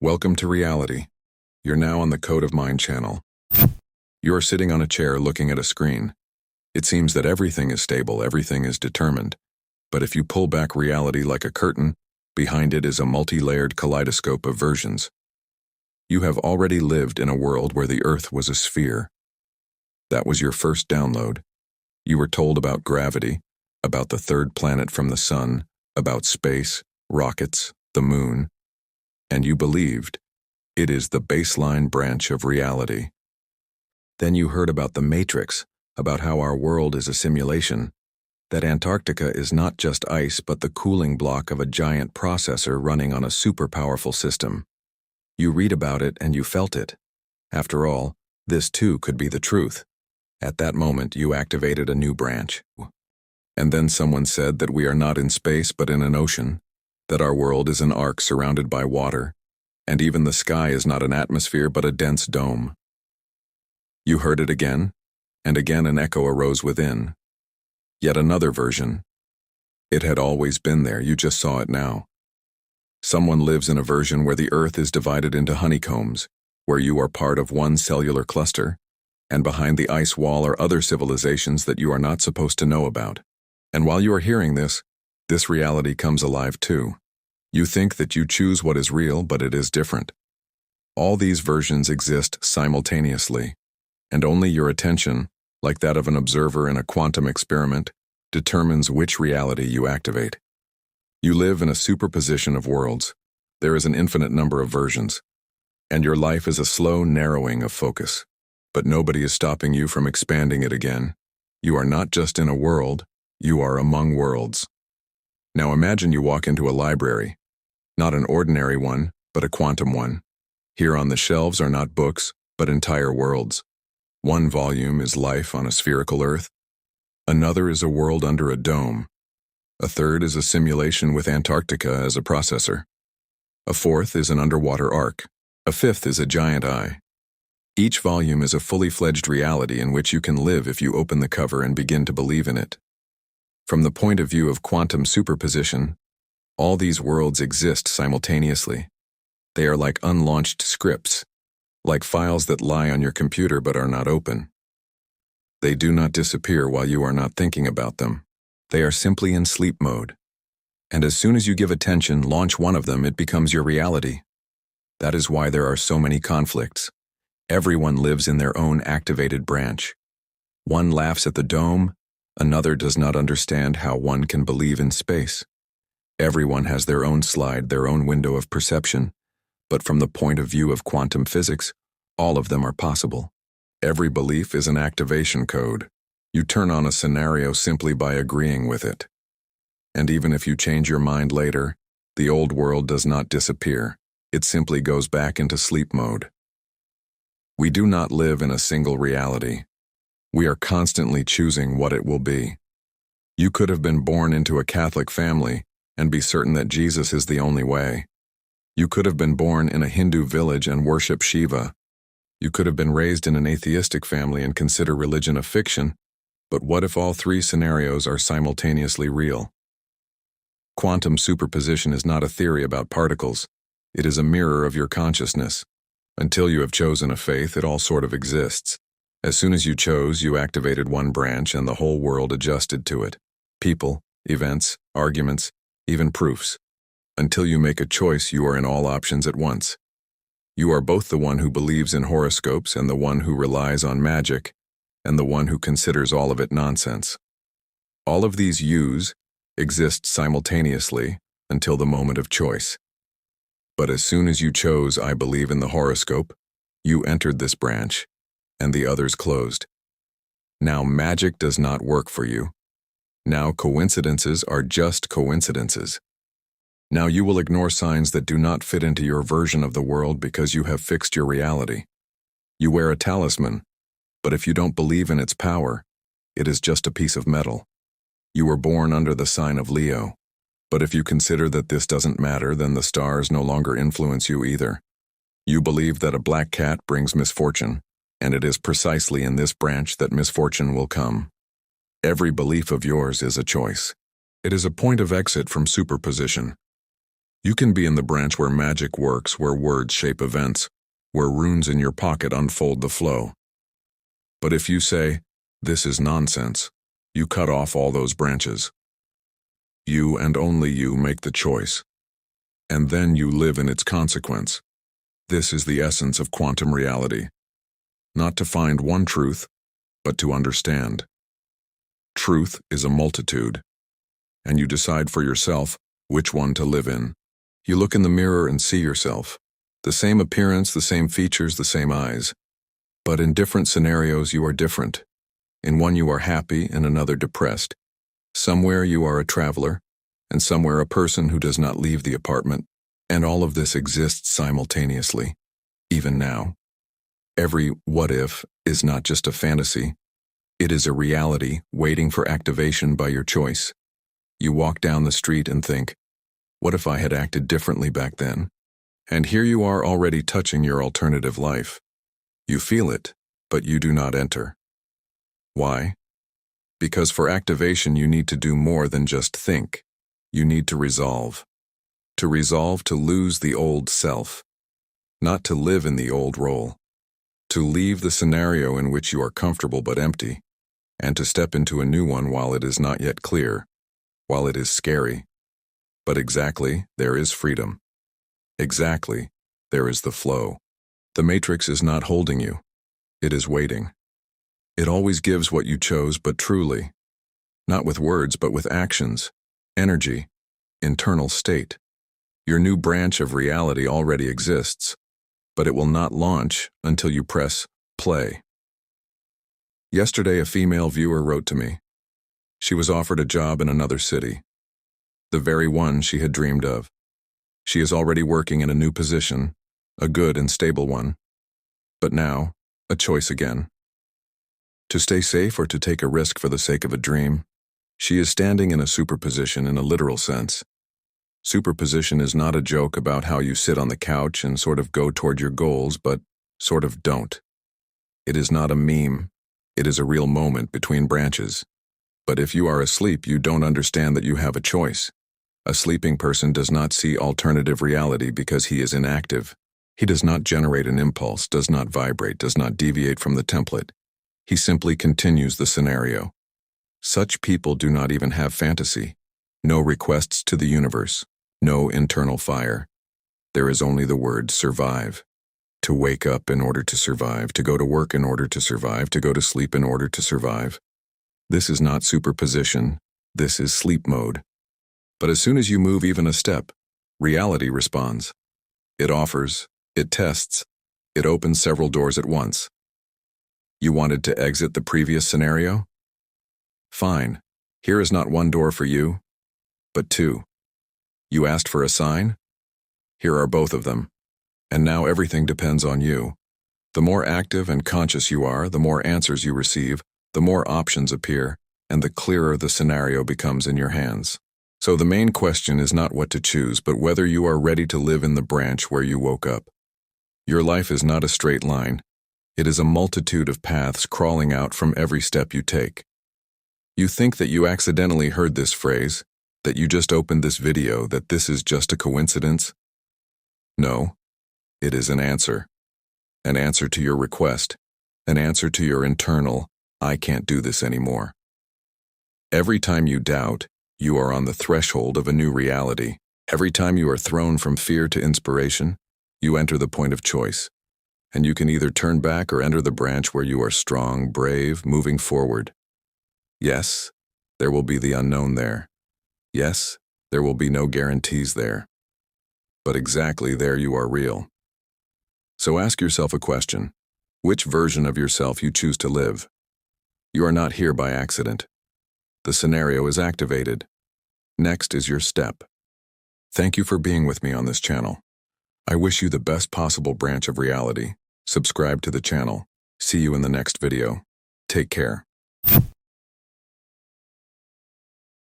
Welcome to reality. You're now on the Code of Mind channel. You're sitting on a chair looking at a screen. It seems that everything is stable, everything is determined. But if you pull back reality like a curtain, behind it is a multi-layered kaleidoscope of versions. You have already lived in a world where the Earth was a sphere. That was your first download. You were told about gravity, about the third planet from the sun, about space, rockets, the moon. And you believed it is the baseline branch of reality. Then you heard about the Matrix, about how our world is a simulation, that Antarctica is not just ice but the cooling block of a giant processor running on a super powerful system. You read about it and you felt it. After all, this too could be the truth. At that moment, you activated a new branch. And then someone said that we are not in space but in an ocean, that our world is an arc surrounded by water, and even the sky is not an atmosphere but a dense dome. You heard it again, and again an echo arose within. Yet another version. It had always been there, you just saw it now. Someone lives in a version where the Earth is divided into honeycombs, where you are part of one cellular cluster, and behind the ice wall are other civilizations that you are not supposed to know about. And while you are hearing this reality comes alive too. You think that you choose what is real, but it is different. All these versions exist simultaneously, and only your attention, like that of an observer in a quantum experiment, determines which reality you activate. You live in a superposition of worlds. There is an infinite number of versions, and your life is a slow narrowing of focus. But nobody is stopping you from expanding it again. You are not just in a world, you are among worlds. Now imagine you walk into a library, not an ordinary one, but a quantum one. Here on the shelves are not books, but entire worlds. One volume is life on a spherical Earth. Another is a world under a dome. A third is a simulation with Antarctica as a processor. A fourth is an underwater arc. A fifth is a giant eye. Each volume is a fully fledged reality in which you can live if you open the cover and begin to believe in it. From the point of view of quantum superposition, all these worlds exist simultaneously. They are like unlaunched scripts, like files that lie on your computer but are not open. They do not disappear while you are not thinking about them. They are simply in sleep mode. And as soon as you give attention, launch one of them, it becomes your reality. That is why there are so many conflicts. Everyone lives in their own activated branch. One laughs at the dome, another does not understand how one can believe in space. Everyone has their own slide, their own window of perception, but from the point of view of quantum physics, all of them are possible. Every belief is an activation code. You turn on a scenario simply by agreeing with it. And even if you change your mind later, the old world does not disappear. It simply goes back into sleep mode. We do not live in a single reality. We are constantly choosing what it will be. You could have been born into a Catholic family and be certain that Jesus is the only way. You could have been born in a Hindu village and worship Shiva. You could have been raised in an atheistic family and consider religion a fiction, but what if all three scenarios are simultaneously real? Quantum superposition is not a theory about particles. It is a mirror of your consciousness. Until you have chosen a faith, it all sort of exists. As soon as you chose, you activated one branch and the whole world adjusted to it. People, events, arguments, even proofs. Until you make a choice, you are in all options at once. You are both the one who believes in horoscopes and the one who relies on magic, and the one who considers all of it nonsense. All of these yous exist simultaneously until the moment of choice. But as soon as you chose, I believe in the horoscope, you entered this branch, and the others closed. Now magic does not work for you. Now coincidences are just coincidences. Now you will ignore signs that do not fit into your version of the world because you have fixed your reality. You wear a talisman, but if you don't believe in its power, it is just a piece of metal. You were born under the sign of Leo, but if you consider that this doesn't matter, then the stars no longer influence you either. You believe that a black cat brings misfortune, and it is precisely in this branch that misfortune will come. Every belief of yours is a choice. It is a point of exit from superposition. You can be in the branch where magic works, where words shape events, where runes in your pocket unfold the flow. But if you say, "This is nonsense," you cut off all those branches. You and only you make the choice. And then you live in its consequence. This is the essence of quantum reality. Not to find one truth, but to understand. Truth is a multitude, and you decide for yourself which one to live in. You look in the mirror and see yourself. The same appearance, the same features, the same eyes. But in different scenarios you are different. In one you are happy, in another depressed. Somewhere you are a traveler, and somewhere a person who does not leave the apartment. And all of this exists simultaneously, even now. Every what if is not just a fantasy. It is a reality waiting for activation by your choice. You walk down the street and think, what if I had acted differently back then? And here you are already touching your alternative life. You feel it, but you do not enter. Why? Because for activation you need to do more than just think. You need to resolve. To resolve to lose the old self. Not to live in the old role. To leave the scenario in which you are comfortable but empty, and to step into a new one while it is not yet clear, while it is scary. But exactly, there is freedom. Exactly, there is the flow. The matrix is not holding you. It is waiting. It always gives what you chose, but truly. Not with words, but with actions, energy, internal state. Your new branch of reality already exists, but it will not launch until you press play. Yesterday, a female viewer wrote to me. She was offered a job in another city, the very one she had dreamed of. She is already working in a new position, a good and stable one. But now, a choice again. To stay safe or to take a risk for the sake of a dream, she is standing in a superposition in a literal sense. Superposition is not a joke about how you sit on the couch and sort of go toward your goals, but sort of don't. It is not a meme. It is a real moment between branches. But if you are asleep, you don't understand that you have a choice. A sleeping person does not see alternative reality because he is inactive. He does not generate an impulse, does not vibrate, does not deviate from the template. He simply continues the scenario. Such people do not even have fantasy. No requests to the universe. No internal fire. There is only the word survive. To wake up in order to survive, to go to work in order to survive, to go to sleep in order to survive. This is not superposition. This is sleep mode. But as soon as you move even a step, reality responds. It offers, it tests, it opens several doors at once. You wanted to exit the previous scenario? Fine. Here is not one door for you, but two. You asked for a sign? Here are both of them. And now everything depends on you. The more active and conscious you are, the more answers you receive, the more options appear, and the clearer the scenario becomes in your hands. So the main question is not what to choose, but whether you are ready to live in the branch where you woke up. Your life is not a straight line. It is a multitude of paths crawling out from every step you take. You think that you accidentally heard this phrase, that you just opened this video, that this is just a coincidence? No, it is an answer. An answer to your request. An answer to your internal, I can't do this anymore. Every time you doubt, you are on the threshold of a new reality. Every time you are thrown from fear to inspiration, you enter the point of choice. And you can either turn back or enter the branch where you are strong, brave, moving forward. Yes, there will be the unknown there. Yes, there will be no guarantees there. But exactly there you are real. So ask yourself a question. Which version of yourself you choose to live? You are not here by accident. The scenario is activated. Next is your step. Thank you for being with me on this channel. I wish you the best possible branch of reality. Subscribe to the channel. See you in the next video. Take care.